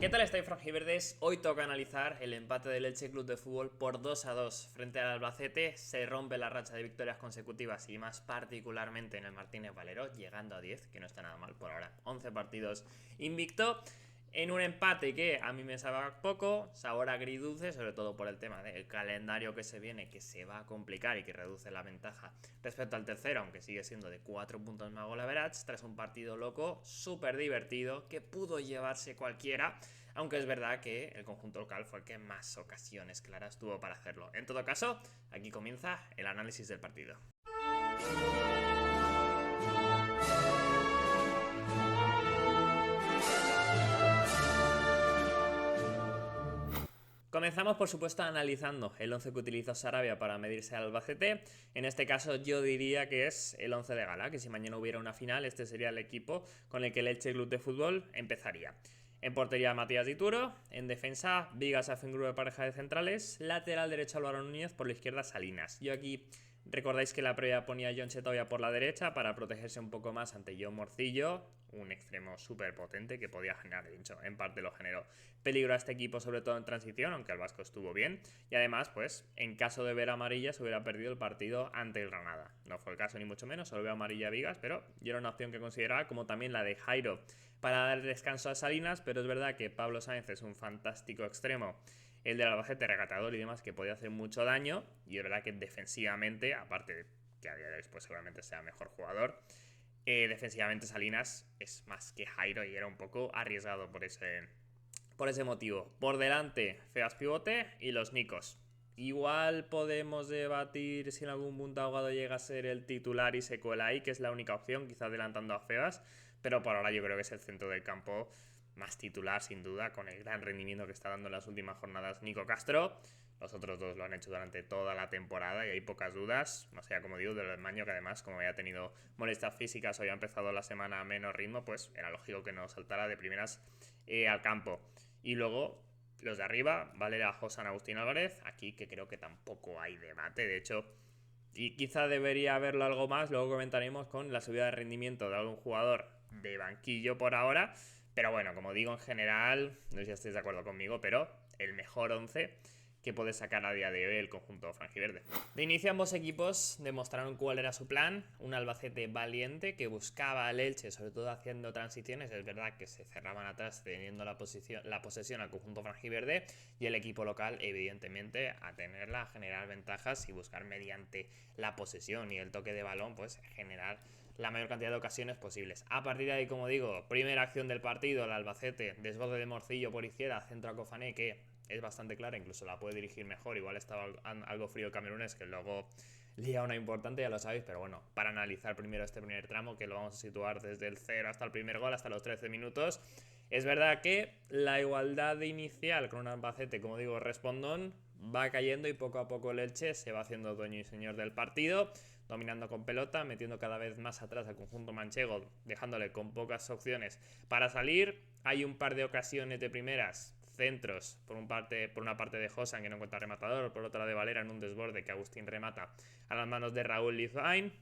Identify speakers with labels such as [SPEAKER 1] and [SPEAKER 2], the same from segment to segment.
[SPEAKER 1] ¿Qué tal estáis, franjiverdes? Hoy toca analizar el empate del Elche Club de Fútbol por 2-2 frente al Albacete. Se rompe la racha de victorias consecutivas y más particularmente en el Martínez Valero, llegando a 10, que no está nada mal por ahora. 11 partidos invicto. En un empate que a mí me sabe poco, sabor agridulce, sobre todo por el tema del calendario que se viene, que se va a complicar y que reduce la ventaja respecto al tercero, aunque sigue siendo de 4 puntos más goal average, tras un partido loco, súper divertido, que pudo llevarse cualquiera, aunque es verdad que el conjunto local fue el que más ocasiones claras tuvo para hacerlo. En todo caso, aquí comienza el análisis del partido. Comenzamos, por supuesto, analizando el 11 que utilizó Sarabia para medirse al Albacete. En este caso yo diría que es el 11 de gala, que si mañana hubiera una final, este sería el equipo con el que el Elche Club de Fútbol empezaría. En portería Matías Dituro, en defensa Vigas hace un grupo de pareja de centrales, lateral derecho Álvaro Núñez, por la izquierda Salinas. Yo aquí recordáis que la previa ponía a John Chetoya por la derecha para protegerse un poco más ante John Morcillo, un extremo súper potente que podía generar, de hecho, en parte lo generó peligro a este equipo, sobre todo en transición, aunque el Vasco estuvo bien. Y además, pues, en caso de ver amarilla, se hubiera perdido el partido ante el Granada. No fue el caso ni mucho menos, solo veo amarilla a Vigas, pero yo era una opción que consideraba, como también la de Jairo, para dar descanso a Salinas, pero es verdad que Pablo Sáenz es un fantástico extremo, el del Albacete, regatador y demás, que podía hacer mucho daño, y es verdad que defensivamente, aparte de que a día de hoy pues, seguramente sea mejor jugador, defensivamente Salinas es más que Jairo y era un poco arriesgado por ese motivo. Por delante, Febas pivote y los Nicos. Igual podemos debatir si en algún punto Ahogado llega a ser el titular y se cuela ahí, que es la única opción, quizá adelantando a Febas, pero por ahora yo creo que es el centro del campo más titular, sin duda, con el gran rendimiento que está dando en las últimas jornadas Nico Castro. Los otros dos lo han hecho durante toda la temporada y hay pocas dudas. O sea, como digo, del Maño, que además, como había tenido molestias físicas o había empezado la semana a menos ritmo, pues era lógico que no saltara de primeras al campo. Y luego, los de arriba, Valera, Josan, Agustín Álvarez. Aquí que creo que tampoco hay debate. De hecho, y quizá debería haberlo algo más. Luego comentaremos con la subida de rendimiento de algún jugador de banquillo por ahora. Pero bueno, como digo, en general, no sé si estáis de acuerdo conmigo, pero el mejor 11 que puede sacar a día de hoy el conjunto franjiverde. De inicio ambos equipos demostraron cuál era su plan, un Albacete valiente que buscaba al Elche, sobre todo haciendo transiciones, es verdad que se cerraban atrás teniendo la posesión al conjunto franjiverde, y el equipo local evidentemente a tenerla, a generar ventajas y buscar mediante la posesión y el toque de balón pues generar la mayor cantidad de ocasiones posibles. A partir de ahí, como digo, primera acción del partido, el Albacete, desborde de Morcillo por izquierda, centro a Cofané, que es bastante clara, incluso la puede dirigir mejor. Igual estaba algo frío el camerunés, que luego lía una importante, ya lo sabéis, pero bueno, para analizar primero este primer tramo, que lo vamos a situar desde el 0 hasta el primer gol, hasta los 13 minutos. Es verdad que la igualdad inicial con un Albacete, como digo, respondón, va cayendo y poco a poco el Elche se va haciendo dueño y señor del partido, dominando con pelota, metiendo cada vez más atrás al conjunto manchego, dejándole con pocas opciones para salir. Hay un par de ocasiones de primeras centros, por una parte de Josan, que no encuentra rematador, por otra de Valera en un desborde que Agustín remata a las manos de Raúl Lizain.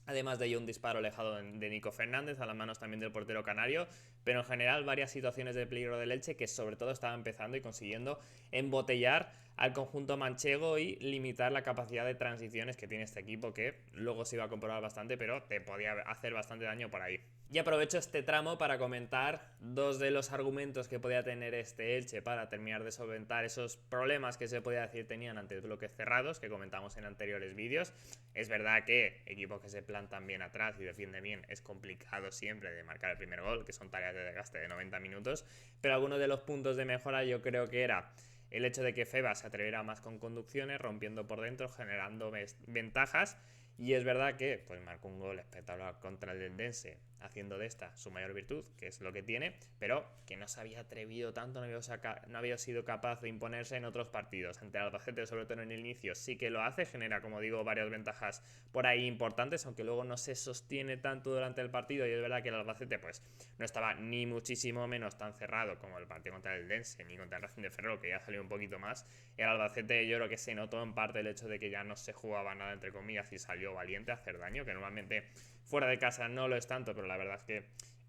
[SPEAKER 1] Además de ello, un disparo alejado de Nico Fernández a las manos también del portero canario, pero en general varias situaciones de peligro del Elche que sobre todo estaba empezando y consiguiendo embotellar al conjunto manchego y limitar la capacidad de transiciones que tiene este equipo, que luego se iba a comprobar bastante, pero te podía hacer bastante daño por ahí. Y aprovecho este tramo para comentar dos de los argumentos que podía tener este Elche para terminar de solventar esos problemas que se podía decir tenían ante bloques cerrados, que comentamos en anteriores vídeos. Es verdad que equipos que se plantan bien atrás y defienden bien es complicado siempre de marcar el primer gol, que son tareas de desgaste de 90 minutos, pero algunos de los puntos de mejora yo creo que era el hecho de que Febas se atreviera más con conducciones, rompiendo por dentro, generando ventajas. Y es verdad que pues marcó un gol espectacular contra el Eldense, haciendo de esta su mayor virtud, que es lo que tiene, pero que no se había atrevido tanto, no había sido capaz de imponerse en otros partidos. Ante el Albacete, sobre todo en el inicio, sí que lo hace, genera, como digo, varias ventajas por ahí importantes, aunque luego no se sostiene tanto durante el partido. Y es verdad que el Albacete pues no estaba ni muchísimo menos tan cerrado como el partido contra el Eldense, ni contra el Racing de Ferrol, que ya salió un poquito más. El Albacete yo creo que se notó en parte el hecho de que ya no se jugaba nada entre comillas y salió valiente a hacer daño, que normalmente fuera de casa no lo es tanto, pero la verdad es que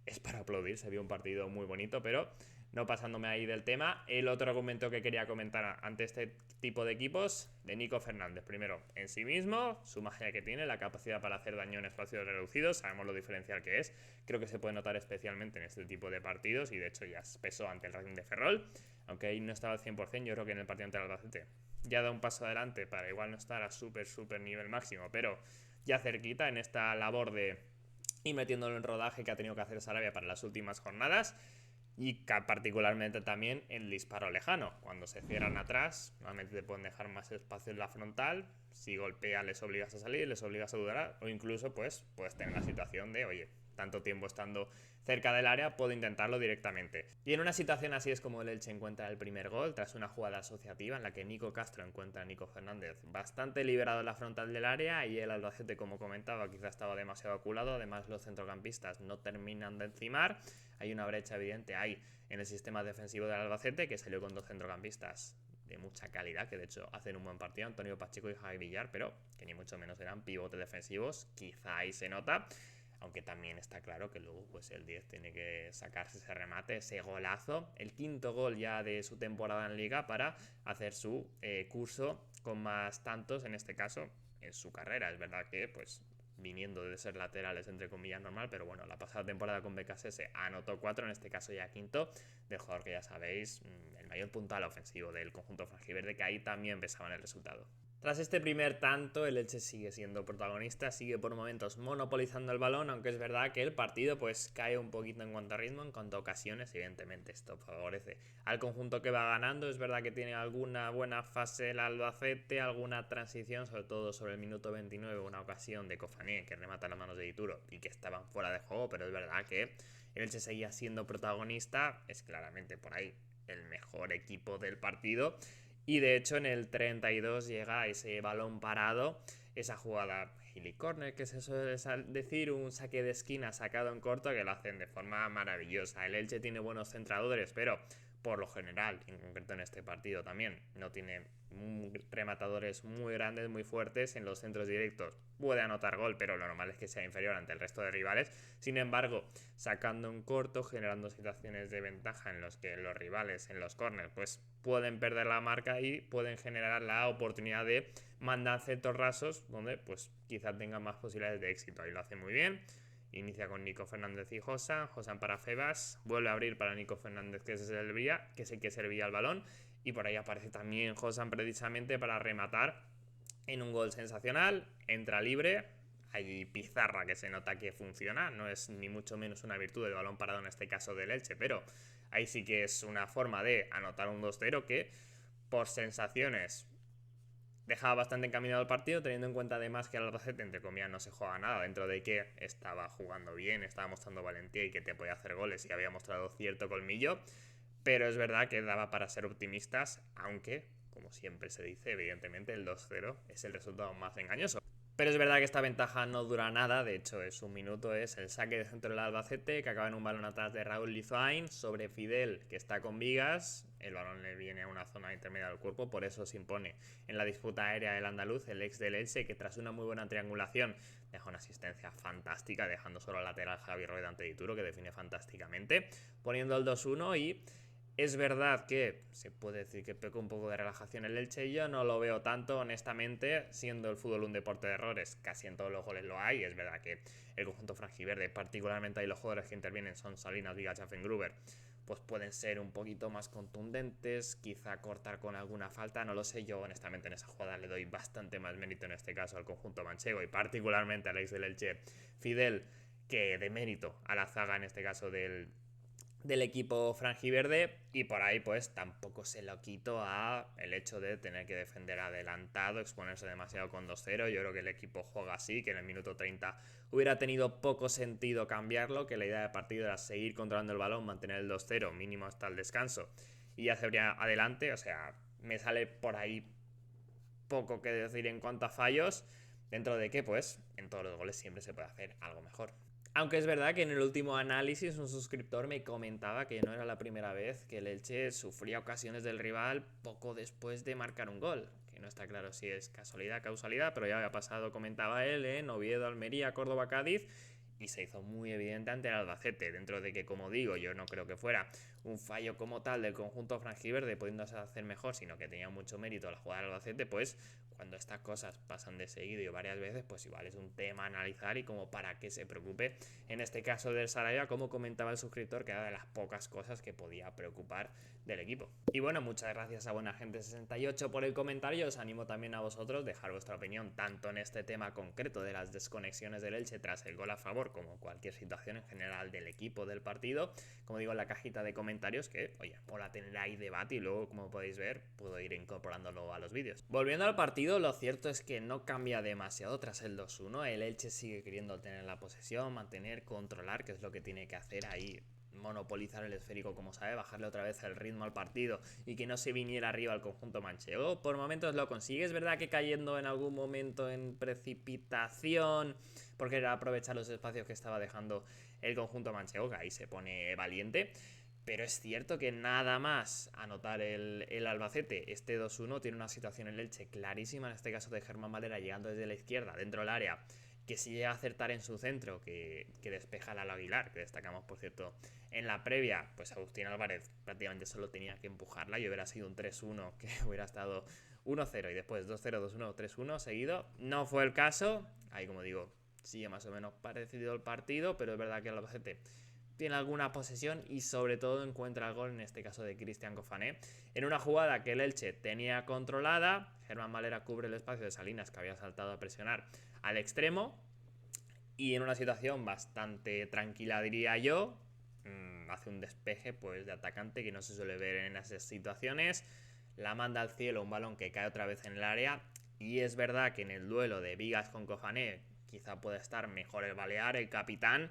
[SPEAKER 1] es para aplaudir. Se vio un partido muy bonito, pero no pasándome ahí del tema. El otro argumento que quería comentar ante este tipo de equipos, de Nico Fernández. Primero, en sí mismo, su magia que tiene, la capacidad para hacer daño en espacios reducidos, sabemos lo diferencial que es. Creo que se puede notar especialmente en este tipo de partidos y de hecho ya pesó ante el Racing de Ferrol. Aunque ahí no estaba al 100%, yo creo que en el partido ante el Albacete ya da un paso adelante para igual no estar a súper nivel máximo, pero ya cerquita en esta labor de ir metiéndolo en rodaje que ha tenido que hacer Sarabia para las últimas jornadas. Y particularmente también el disparo lejano. Cuando se cierran atrás, normalmente te pueden dejar más espacio en la frontal. Si golpea, les obligas a salir, les obligas a dudar. O incluso, pues, puedes tener la situación de, oye, tanto tiempo estando cerca del área, puedo intentarlo directamente. Y en una situación así es como el Elche encuentra el primer gol, tras una jugada asociativa en la que Nico Castro encuentra a Nico Fernández bastante liberado en la frontal del área y el Albacete, como comentaba, quizá estaba demasiado aculado. Además, los centrocampistas no terminan de encimar. Hay una brecha evidente ahí en el sistema defensivo del Albacete, que salió con dos centrocampistas de mucha calidad, que de hecho hacen un buen partido, Antonio Pacheco y Javi Villar, pero que ni mucho menos eran pivotes defensivos, quizá ahí se nota. Aunque también está claro que luego pues el 10 tiene que sacarse ese remate, ese golazo, el quinto gol ya de su temporada en Liga para hacer su curso con más tantos, en este caso, en su carrera. Es verdad que pues viniendo de ser laterales entre comillas normal, pero bueno, la pasada temporada con BKSS anotó 4, en este caso ya quinto, del jugador que ya sabéis, el mayor puntal ofensivo del conjunto franjiverde, que ahí también pesaba en el resultado. Tras este primer tanto, el Elche sigue siendo protagonista, sigue por momentos monopolizando el balón, aunque es verdad que el partido pues cae un poquito en cuanto a ritmo, en cuanto a ocasiones. Evidentemente esto favorece al conjunto que va ganando. Es verdad que tiene alguna buena fase el Albacete, alguna transición, sobre todo sobre el minuto 29, una ocasión de Kofané que remata las manos de Dituro y que estaban fuera de juego, pero es verdad que el Elche seguía siendo protagonista, es claramente por ahí el mejor equipo del partido. Y de hecho en el 32 llega ese balón parado, esa jugada Hilly Corner, que se suele decir, un saque de esquina sacado en corto que lo hacen de forma maravillosa. El Elche tiene buenos centradores, pero por lo general, en concreto en este partido también, no tiene rematadores muy grandes, muy fuertes en los centros directos. Puede anotar gol, pero lo normal es que sea inferior ante el resto de rivales. Sin embargo, sacando en corto, generando situaciones de ventaja en los que los rivales en los corners pues pueden perder la marca y pueden generar la oportunidad de mandar centros rasos donde pues quizá tengan más posibilidades de éxito. Ahí lo hace muy bien. Inicia con Nico Fernández y Josan para Febas, vuelve a abrir para Nico Fernández, que es el que servía el balón, y por ahí aparece también Josan precisamente para rematar en un gol sensacional. Entra libre, hay pizarra que se nota que funciona, no es ni mucho menos una virtud del balón parado en este caso del Elche, pero ahí sí que es una forma de anotar un 2-0 que por sensaciones dejaba bastante encaminado el partido, teniendo en cuenta además que el Albacete, entre comillas, no se juega nada, dentro de que estaba jugando bien, estaba mostrando valentía y que te podía hacer goles y había mostrado cierto colmillo. Pero es verdad que daba para ser optimistas, aunque, como siempre se dice, evidentemente el 2-0 es el resultado más engañoso. Pero es verdad que esta ventaja no dura nada, de hecho es un minuto, es el saque de centro del Albacete, que acaba en un balón atrás de Raúl Lizoain sobre Fidel, que está con vigas. El balón le viene a una zona intermedia del cuerpo, por eso se impone en la disputa aérea del andaluz, el ex del Elche, que tras una muy buena triangulación deja una asistencia fantástica, dejando solo al lateral Javi Rueda ante Dituro, que define fantásticamente, poniendo el 2-1. Y es verdad que se puede decir que pecó un poco de relajación el Elche. Yo no lo veo tanto, honestamente, siendo el fútbol un deporte de errores. Casi en todos los goles lo hay. Es verdad que el conjunto franjiverde, particularmente ahí los jugadores que intervienen son Salinas, Viga, Schaffengruber, pues pueden ser un poquito más contundentes, quizá cortar con alguna falta, no lo sé. Yo honestamente en esa jugada le doy bastante más mérito en este caso al conjunto manchego y particularmente al ex del Elche, Fidel, que de mérito a la zaga en este caso del equipo franjiverde. Y por ahí pues tampoco se lo quito a el hecho de tener que defender adelantado, exponerse demasiado con 2-0. Yo creo que el equipo juega así, que en el minuto 30 hubiera tenido poco sentido cambiarlo, que la idea de partido era seguir controlando el balón, mantener el 2-0 mínimo hasta el descanso y ya se habría adelante. O sea, me sale por ahí poco que decir en cuanto a fallos, dentro de que pues en todos los goles siempre se puede hacer algo mejor. Aunque es verdad que en el último análisis un suscriptor me comentaba que no era la primera vez que el Elche sufría ocasiones del rival poco después de marcar un gol. Que no está claro si es casualidad, causalidad, pero ya había pasado, comentaba él, en Oviedo, Almería, Córdoba, Cádiz. Y se hizo muy evidente ante el Albacete, dentro de que, como digo, yo no creo que fuera un fallo como tal del conjunto franjiverde pudiéndose hacer mejor, sino que tenía mucho mérito la jugada del Albacete, pues cuando estas cosas pasan de seguido y varias veces, pues igual es un tema a analizar y como para que se preocupe. En este caso del Sarabia, como comentaba el suscriptor, que era de las pocas cosas que podía preocupar del equipo. Y bueno, muchas gracias a Buena Gente 68 por el comentario. Os animo también a vosotros dejar vuestra opinión tanto en este tema concreto de las desconexiones del Elche tras el gol a favor, como cualquier situación en general del equipo, del partido, como digo, en la cajita de comentarios, que oye, mola tener ahí debate y luego, como podéis ver, puedo ir incorporándolo a los vídeos. Volviendo al partido, lo cierto es que no cambia demasiado tras el 2-1. El Elche sigue queriendo tener la posesión, mantener, controlar, que es lo que tiene que hacer ahí, monopolizar el esférico como sabe, bajarle otra vez el ritmo al partido y que no se viniera arriba al conjunto manchego. Por momentos lo consigue, es verdad que cayendo en algún momento en precipitación, porque era aprovechar los espacios que estaba dejando el conjunto manchego, que ahí se pone valiente. Pero es cierto que nada más anotar el Albacete, este 2-1 tiene una situación en el Elche clarísima, en este caso de Germán Valera llegando desde la izquierda dentro del área, que si llega a acertar en su centro, que despeja al Aguilar, que destacamos por cierto en la previa, pues Agustín Álvarez prácticamente solo tenía que empujarla y hubiera sido un 3-1 que hubiera estado 1-0 y después 2-0, 2-1, 3-1 seguido. No fue el caso, ahí como digo, sigue más o menos parecido el partido, pero es verdad que el Albacete tiene alguna posesión y sobre todo encuentra el gol, en este caso de Cristian Cofané, en una jugada que el Elche tenía controlada. Germán Valera cubre el espacio de Salinas, que había saltado a presionar al extremo, y en una situación bastante tranquila, diría yo, hace un despeje pues de atacante que no se suele ver en esas situaciones, la manda al cielo, un balón que cae otra vez en el área, y es verdad que en el duelo de Vigas con Cofané quizá pueda estar mejor el Balear, el capitán,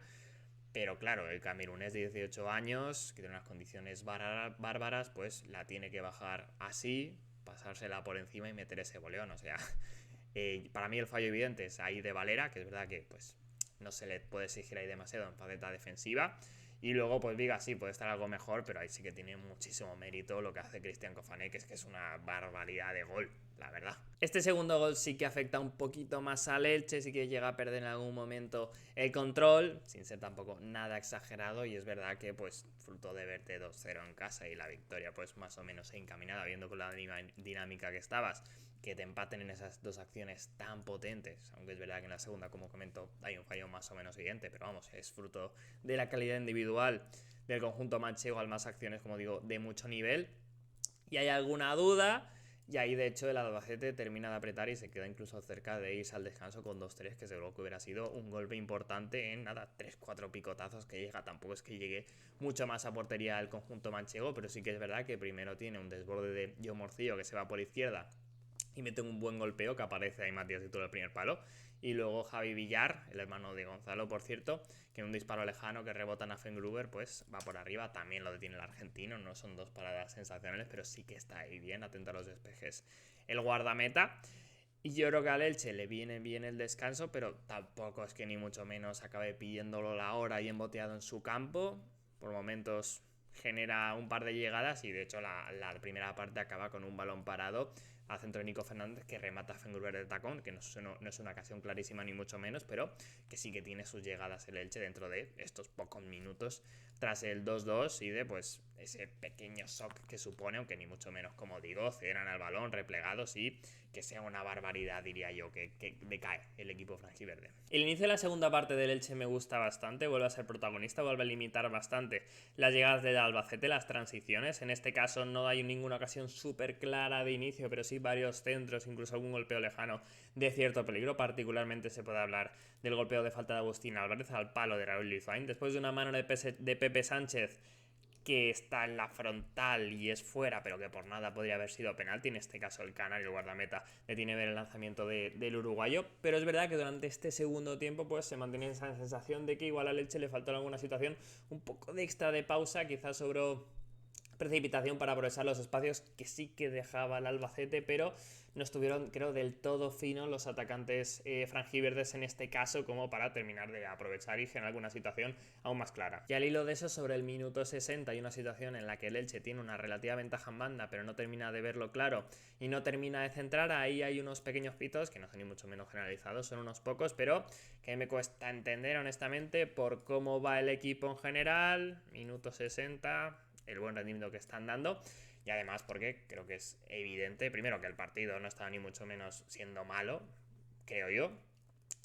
[SPEAKER 1] pero claro, el camerunés de 18 años, que tiene unas condiciones bárbaras, pues la tiene que bajar así, pasársela por encima y meter ese boleón. O sea, para mí el fallo evidente es ahí de Valera, que es verdad que pues no se le puede exigir ahí demasiado en faceta defensiva. Y luego, pues Viga sí puede estar algo mejor, pero ahí sí que tiene muchísimo mérito lo que hace Cristian Cofané, que es una barbaridad de gol, la verdad. Este segundo gol sí que afecta un poquito más al Elche, sí que llega a perder en algún momento el control, sin ser tampoco nada exagerado, y es verdad que pues fruto de verte 2-0 en casa y la victoria pues más o menos encaminada, viendo con la dinámica que estabas, que te empaten en esas dos acciones tan potentes, aunque es verdad que en la segunda, como comento, hay un fallo más o menos evidente, pero vamos, es fruto de la calidad individual del conjunto manchego, al más acciones, como digo, de mucho nivel, y hay alguna duda, y ahí de hecho el Albacete termina de apretar y se queda incluso cerca de irse al descanso con 2-3, que seguro que hubiera sido un golpe importante en nada, 3-4 picotazos que llega. Tampoco es que llegue mucho más a portería el conjunto manchego, pero sí que es verdad que primero tiene un desborde de Joe Morcillo que se va por izquierda y mete un buen golpeo, que aparece ahí Matías Tito el primer palo, y luego Javi Villar, el hermano de Gonzalo por cierto, que en un disparo lejano que rebota en Affengruber pues va por arriba, también lo detiene el argentino. No son dos paradas sensacionales, pero sí que está ahí bien, atento a los despejes el guardameta. Y yo creo que al Elche le viene bien el descanso, pero tampoco es que ni mucho menos acabe pidiéndolo la hora y emboteado en su campo. Por momentos genera un par de llegadas y de hecho la primera parte acaba con un balón parado a centro de Nico Fernández, que remata a Fengruber de tacón, que no es una ocasión clarísima ni mucho menos, pero que sí que tiene sus llegadas el Elche dentro de estos pocos minutos tras el 2-2 y de pues ese pequeño shock que supone, aunque ni mucho menos, como digo, cederan al balón replegados y que sea una barbaridad, diría yo, que decae el equipo franjiverde. El inicio de la segunda parte del Elche me gusta bastante, vuelve a ser protagonista, vuelve a limitar bastante las llegadas del Albacete, las transiciones. En este caso no hay ninguna ocasión súper clara de inicio, pero sí varios centros, incluso algún golpeo lejano de cierto peligro. Particularmente se puede hablar del golpeo de falta de Agustín Álvarez al palo de Raúl Lizain, después de una mano de Pepe Sánchez que está en la frontal y es fuera, pero que por nada podría haber sido penalti. En este caso el canario, el guardameta, detiene ver el lanzamiento del uruguayo, pero es verdad que durante este segundo tiempo pues se mantiene esa sensación de que igual a Elche le faltó en alguna situación un poco de extra de pausa, quizás sobró precipitación para aprovechar los espacios que sí que dejaba el Albacete, pero no estuvieron, creo, del todo finos los atacantes franjiverdes en este caso como para terminar de aprovechar y generar alguna situación aún más clara. Y al hilo de eso, sobre el minuto 60 hay una situación en la que el Elche tiene una relativa ventaja en banda, pero no termina de verlo claro y no termina de centrar. Ahí hay unos pequeños pitos que no son ni mucho menos generalizados, son unos pocos, pero que me cuesta entender honestamente por cómo va el equipo en general. Minuto 60... el buen rendimiento que están dando. Y además porque creo que es evidente, primero, que el partido no estaba ni mucho menos siendo malo, creo yo,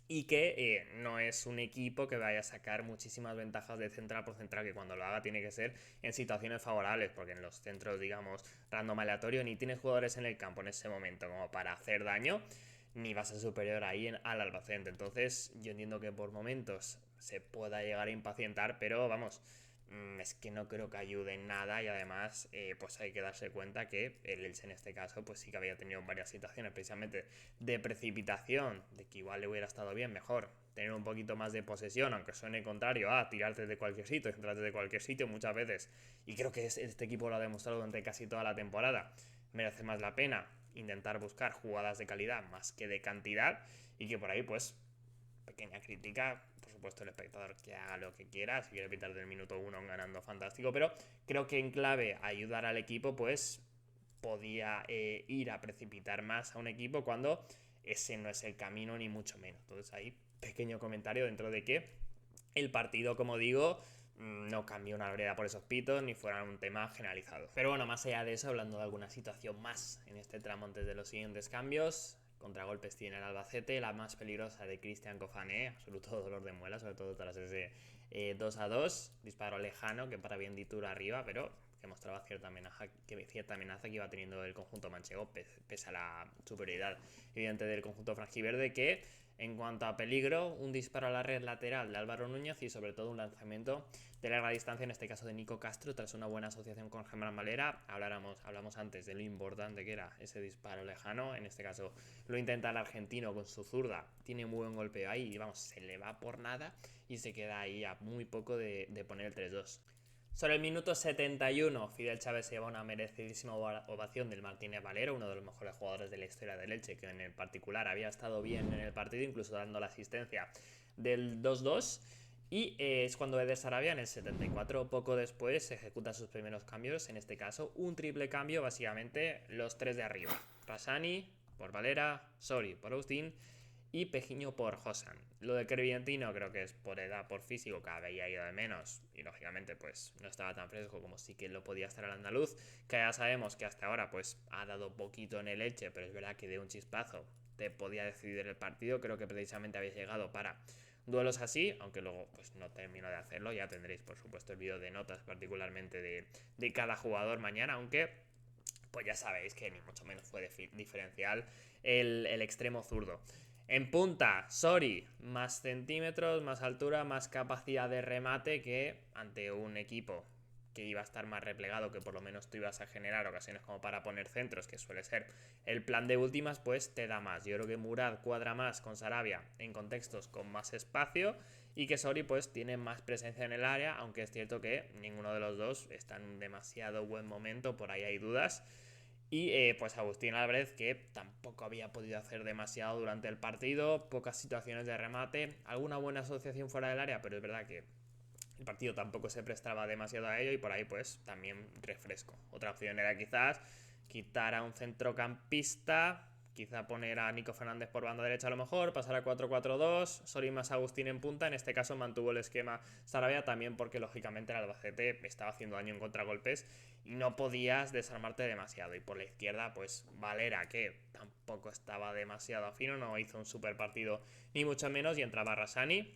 [SPEAKER 1] y que no es un equipo que vaya a sacar muchísimas ventajas de central por central, que cuando lo haga tiene que ser en situaciones favorables, porque en los centros, digamos, random aleatorio, ni tienes jugadores en el campo en ese momento como para hacer daño, ni va a ser superior ahí al Albacete. Entonces yo entiendo que por momentos se pueda llegar a impacientar, pero vamos, es que no creo que ayude en nada. Y además pues hay que darse cuenta que el Elche en este caso pues sí que había tenido varias situaciones precisamente de precipitación, de que igual le hubiera estado bien mejor tener un poquito más de posesión, aunque suene contrario a tirarte de cualquier sitio, centrarte de cualquier sitio muchas veces, y creo que este equipo lo ha demostrado durante casi toda la temporada. Merece más la pena intentar buscar jugadas de calidad más que de cantidad, y que por ahí pues pequeña crítica, por supuesto el espectador que haga lo que quiera, si quiere pitar del minuto 1 ganando, fantástico, pero creo que en clave ayudar al equipo pues podía ir a precipitar más a un equipo cuando ese no es el camino ni mucho menos. Entonces ahí pequeño comentario dentro de que el partido, como digo, no cambió una vereda por esos pitos ni fuera un tema generalizado. Pero bueno, más allá de eso, hablando de alguna situación más en este tramo antes de los siguientes cambios, contragolpes tiene el Albacete, la más peligrosa de Cristian Cofané, absoluto dolor de muela, sobre todo tras ese 2-2, disparo lejano que para bien Ditur arriba, pero que mostraba cierta amenaza que iba teniendo el conjunto manchego, pese a la superioridad evidente del conjunto franjiverde, que en cuanto a peligro, un disparo a la red lateral de Álvaro Núñez y sobre todo un lanzamiento de larga distancia, en este caso de Nico Castro, tras una buena asociación con Germán Valera. Hablamos antes de lo importante que era ese disparo lejano, en este caso lo intenta el argentino con su zurda, tiene muy buen golpeo ahí y vamos, se le va por nada y se queda ahí a muy poco de poner el 3-2. Sobre el minuto 71, Fidel Chávez se lleva una merecidísima ovación del Martínez Valero, uno de los mejores jugadores de la historia del Elche, que en el particular había estado bien en el partido, incluso dando la asistencia del 2-2. Y es cuando Eder Sarabia en el 74, poco después, ejecuta sus primeros cambios, en este caso un triple cambio, básicamente los tres de arriba. Rassani por Valera, Sori por Agustín y Pejiño por Josan. Lo de Crevillentino creo que es por edad, por físico, que había ido de menos y lógicamente pues no estaba tan fresco como sí que lo podía estar el andaluz, que ya sabemos que hasta ahora pues ha dado poquito en el Elche, pero es verdad que de un chispazo te podía decidir el partido. Creo que precisamente habéis llegado para duelos así, aunque luego pues no termino de hacerlo. Ya tendréis por supuesto el vídeo de notas particularmente de cada jugador mañana, aunque pues ya sabéis que ni mucho menos fue diferencial el extremo zurdo. En punta, Sori, más centímetros, más altura, más capacidad de remate que ante un equipo que iba a estar más replegado, que por lo menos tú ibas a generar ocasiones como para poner centros, que suele ser el plan de últimas, pues te da más. Yo creo que Murad cuadra más con Sarabia en contextos con más espacio y que Sori pues tiene más presencia en el área, aunque es cierto que ninguno de los dos está en un demasiado buen momento, por ahí hay dudas. Y pues Agustín Álvarez, que tampoco había podido hacer demasiado durante el partido, pocas situaciones de remate, alguna buena asociación fuera del área, pero es verdad que el partido tampoco se prestaba demasiado a ello y por ahí pues también refresco. Otra opción era quizás quitar a un centrocampista, quizá poner a Nico Fernández por banda derecha a lo mejor, pasar a 4-4-2, Sori más Agustín en punta. En este caso mantuvo el esquema Sarabia también porque lógicamente el Albacete estaba haciendo daño en contragolpes y no podías desarmarte demasiado. Y por la izquierda pues Valera, que tampoco estaba demasiado afino, no hizo un super partido ni mucho menos, y entraba Rassani,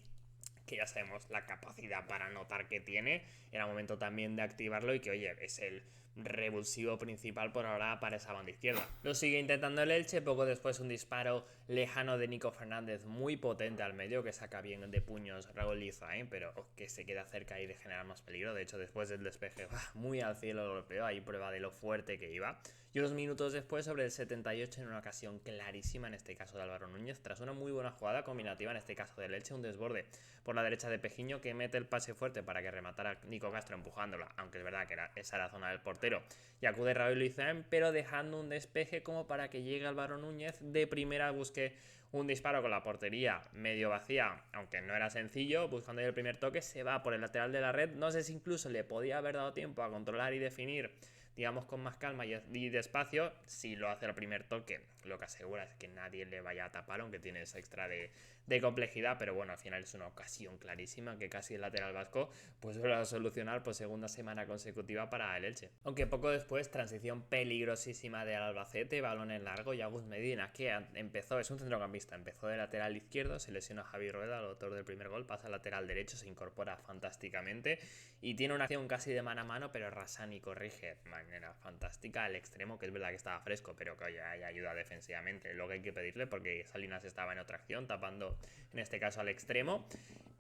[SPEAKER 1] que ya sabemos la capacidad para notar que tiene. Era momento también de activarlo y que, oye, es el revulsivo principal por ahora para esa banda izquierda. Lo sigue intentando el Elche, poco después un disparo lejano de Nico Fernández muy potente al medio, que saca bien de puños Raúl Liza, pero que se queda cerca y de generar más peligro. De hecho, después del despeje muy al cielo lo golpeó, ahí prueba de lo fuerte que iba. Y unos minutos después, sobre el 78, en una ocasión clarísima, en este caso de Álvaro Núñez, tras una muy buena jugada combinativa, en este caso del Elche, un desborde por la derecha de Pejiño, que mete el pase fuerte para que rematara Nico Castro empujándola, aunque es verdad que esa era la zona del portero, y acude Raúl Lizaén, pero dejando un despeje como para que llegue Álvaro Núñez de primera, busque un disparo con la portería medio vacía, aunque no era sencillo, buscando ahí el primer toque, se va por el lateral de la red. No sé si incluso le podía haber dado tiempo a controlar y definir digamos con más calma y despacio, si lo hace al primer toque, lo que asegura es que nadie le vaya a tapar, aunque tiene esa extra de complejidad, pero bueno, al final es una ocasión clarísima que casi el lateral vasco pues vuelve a solucionar por segunda semana consecutiva para el Elche. Aunque poco después, transición peligrosísima del Albacete, balón en largo y Agus Medina, que empezó, es un centrocampista, empezó de lateral izquierdo, se lesiona a Javi Rueda, el autor del primer gol, pasa al lateral derecho, se incorpora fantásticamente y tiene una acción casi de mano a mano, pero Rassani corrige de manera fantástica al extremo, que es verdad que estaba fresco, pero que oye, hay ayuda defensivamente, lo que hay que pedirle, porque Salinas estaba en otra acción, tapando en este caso al extremo,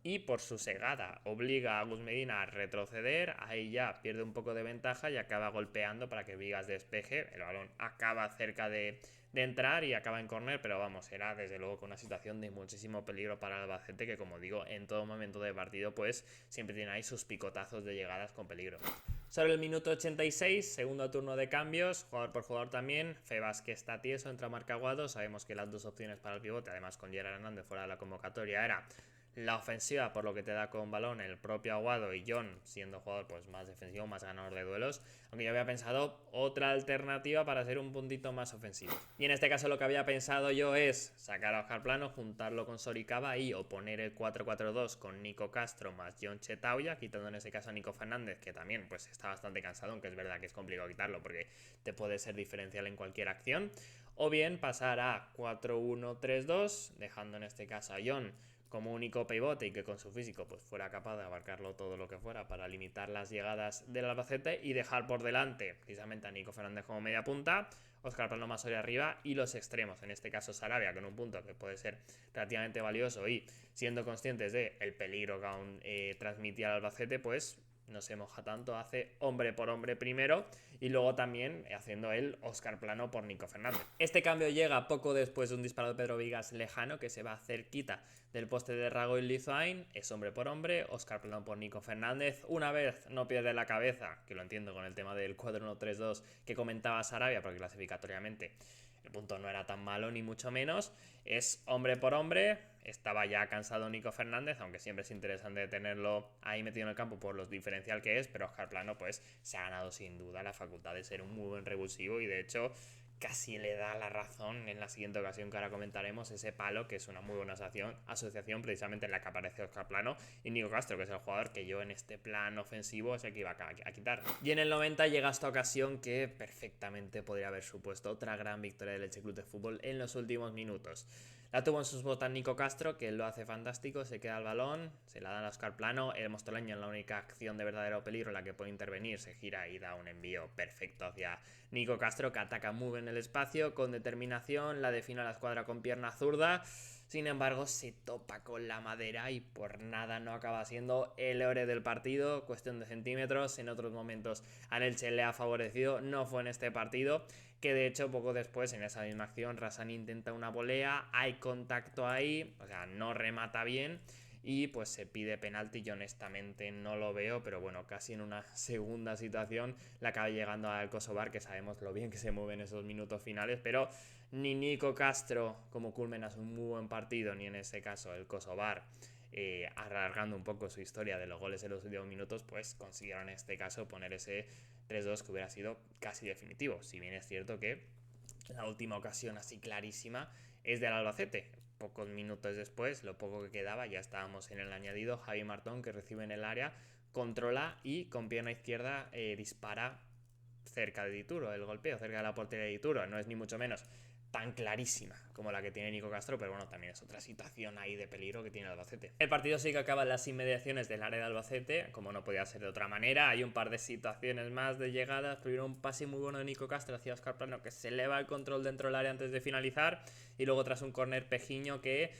[SPEAKER 1] y por su segada obliga a Agus Medina a retroceder, ahí ya pierde un poco de ventaja y acaba golpeando para que Vigas despeje, el balón acaba cerca de entrar y acaba en córner, pero vamos, era desde luego con una situación de muchísimo peligro para el Albacete, que como digo, en todo momento de partido pues siempre tiene ahí sus picotazos de llegadas con peligro. Sobre el minuto 86, segundo turno de cambios, jugador por jugador también. Febas, que está tieso, entra Marc Aguado. Sabemos que las dos opciones para el pivote, además con Gerard Hernández fuera de la convocatoria, era la ofensiva, por lo que te da con balón el propio Aguado, y John siendo jugador pues más defensivo, más ganador de duelos, aunque yo había pensado otra alternativa para ser un puntito más ofensivo. Y en este caso lo que había pensado yo es sacar a Óscar Plano, juntarlo con Soricaba y oponer el 4-4-2 con Nico Castro más John Chetauya, quitando en ese caso a Nico Fernández, que también pues está bastante cansado, aunque es verdad que es complicado quitarlo porque te puede ser diferencial en cualquier acción. O bien pasar a 4-1-3-2, dejando en este caso a John como único pivote y que con su físico pues fuera capaz de abarcarlo todo lo que fuera para limitar las llegadas del Albacete y dejar por delante precisamente a Nico Fernández como media punta, Óscar Plano más arriba y los extremos, en este caso Sarabia con un punto que puede ser relativamente valioso y siendo conscientes de el peligro que aún transmitía el Albacete, pues no se moja tanto, hace hombre por hombre primero y luego también haciendo él Óscar Plano por Nico Fernández. Este cambio llega poco después de un disparo de Pedro Vigas lejano que se va cerquita del poste de Rago y Lizoain, es hombre por hombre, Óscar Plano por Nico Fernández, una vez no pierde la cabeza, que lo entiendo con el tema del 4-1-3-2 que comentaba Sarabia, porque clasificatoriamente el punto no era tan malo ni mucho menos, es hombre por hombre. Estaba ya cansado Nico Fernández, aunque siempre es interesante tenerlo ahí metido en el campo por lo diferencial que es, pero Óscar Plano pues se ha ganado sin duda la facultad de ser un muy buen revulsivo y de hecho casi le da la razón en la siguiente ocasión que ahora comentaremos, ese palo, que es una muy buena asociación precisamente en la que aparece Óscar Plano y Nico Castro, que es el jugador que yo en este plan ofensivo es el que iba a quitar. Y en el 90 llega esta ocasión que perfectamente podría haber supuesto otra gran victoria del Elche Club de Fútbol en los últimos minutos. La tuvo en sus botas Nico Castro, que lo hace fantástico, se queda el balón, se la dan a Óscar Plano, el mostoleño en la única acción de verdadero peligro en la que puede intervenir, se gira y da un envío perfecto hacia Nico Castro, que ataca muy bien el espacio, con determinación, la define a la escuadra con pierna zurda. Sin embargo, se topa con la madera y por nada no acaba siendo el héroe del partido. Cuestión de centímetros. En otros momentos al Elche le ha favorecido. No fue en este partido, que de hecho poco después en esa misma acción Rassani intenta una volea. Hay contacto ahí, o sea, no remata bien. Y pues se pide penalti, yo honestamente no lo veo, pero bueno, casi en una segunda situación la acaba llegando al Kosovar, que sabemos lo bien que se mueve en esos minutos finales, pero ni Nico Castro, como culminas un muy buen partido, ni en ese caso el Kosovar, alargando un poco su historia de los goles en los últimos minutos, pues consiguieron en este caso poner ese 3-2 que hubiera sido casi definitivo, si bien es cierto que la última ocasión así clarísima es del Albacete. Pocos minutos después, lo poco que quedaba, ya estábamos en el añadido. Javi Martón, que recibe en el área, controla y con pierna izquierda dispara cerca de Dituro, el golpeo cerca de la portería de Dituro. No es ni mucho menos tan clarísima como la que tiene Nico Castro, pero bueno, también es otra situación ahí de peligro que tiene el Albacete. El partido sí que acaba en las inmediaciones del área de Albacete, como no podía ser de otra manera. Hay un par de situaciones más de llegadas. Primero un pase muy bueno de Nico Castro hacia Óscar Plano, que se eleva el control dentro del área antes de finalizar, y luego tras un córner Pejiño que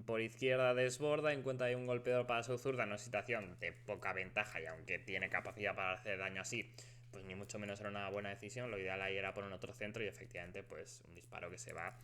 [SPEAKER 1] por izquierda desborda, encuentra ahí un golpeador para su zurda, en una situación de poca ventaja, y aunque tiene capacidad para hacer daño así, pues ni mucho menos era una buena decisión. Lo ideal ahí era poner otro centro y efectivamente pues un disparo que se va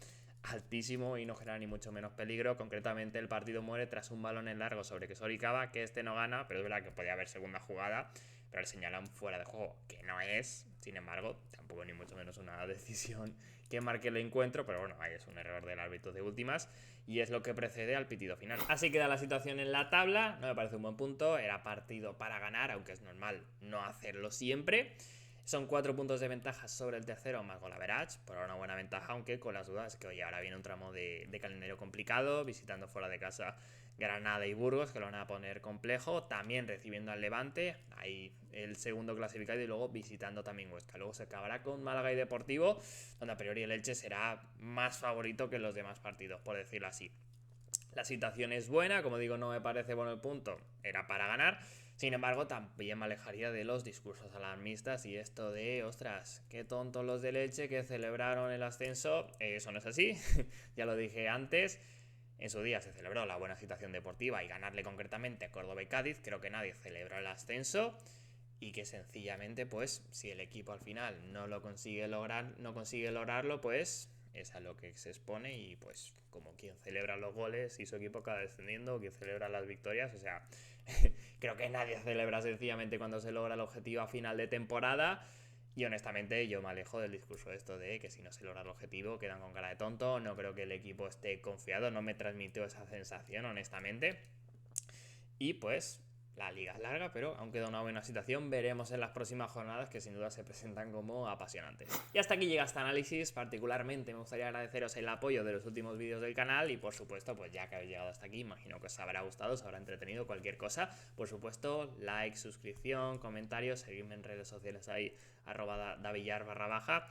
[SPEAKER 1] altísimo y no genera ni mucho menos peligro. Concretamente el partido muere tras un balón en largo sobre que Soricaba, que este no gana, pero es verdad que podía haber segunda jugada, pero le señalan fuera de juego, que no es. Sin embargo, tampoco ni mucho menos una decisión que marque el encuentro, pero bueno, ahí es un error del árbitro de últimas y es lo que precede al pitido final. Así queda la situación en la tabla, no me parece un buen punto, era partido para ganar, aunque es normal no hacerlo siempre. Son 4 puntos de ventaja sobre el tercero más gol average, por ahora una buena ventaja, aunque con las dudas que hoy ahora viene un tramo de calendario complicado, visitando fuera de casa Granada y Burgos, que lo van a poner complejo, también recibiendo al Levante, ahí el segundo clasificado, y luego visitando también Huesca. Luego se acabará con Málaga y Deportivo, donde a priori el Elche será más favorito que los demás partidos, por decirlo así. La situación es buena, como digo, no me parece bueno el punto, era para ganar. Sin embargo, también me alejaría de los discursos alarmistas y esto de, ostras, qué tontos los de Leche que celebraron el ascenso. Eso no es así, ya lo dije antes. En su día se celebró la buena situación deportiva y ganarle concretamente a Córdoba y Cádiz. Creo que nadie celebró el ascenso y que sencillamente, pues, si el equipo al final no lo consigue lograr, no consigue lograrlo, pues es a lo que se expone y pues como quien celebra los goles y su equipo acaba descendiendo o quien celebra las victorias, o sea, creo que nadie celebra sencillamente cuando se logra el objetivo a final de temporada. Y honestamente yo me alejo del discurso de esto de que si no se logra el objetivo quedan con cara de tonto. No creo que el equipo esté confiado, no me transmitió esa sensación honestamente. Y pues la liga es larga, pero aún queda una buena situación. Veremos en las próximas jornadas que sin duda se presentan como apasionantes. Y hasta aquí llega este análisis. Particularmente me gustaría agradeceros el apoyo de los últimos vídeos del canal y por supuesto, pues ya que habéis llegado hasta aquí, imagino que os habrá gustado, os habrá entretenido cualquier cosa. Por supuesto, like, suscripción, comentarios, seguidme en redes sociales ahí, @davillar_.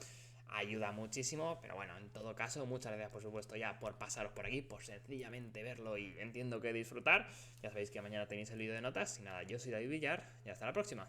[SPEAKER 1] Ayuda muchísimo, pero bueno, en todo caso, muchas gracias por supuesto ya por pasaros por aquí, por sencillamente verlo y entiendo que disfrutar. Ya sabéis que mañana tenéis el vídeo de notas y nada, yo soy David Villar y hasta la próxima.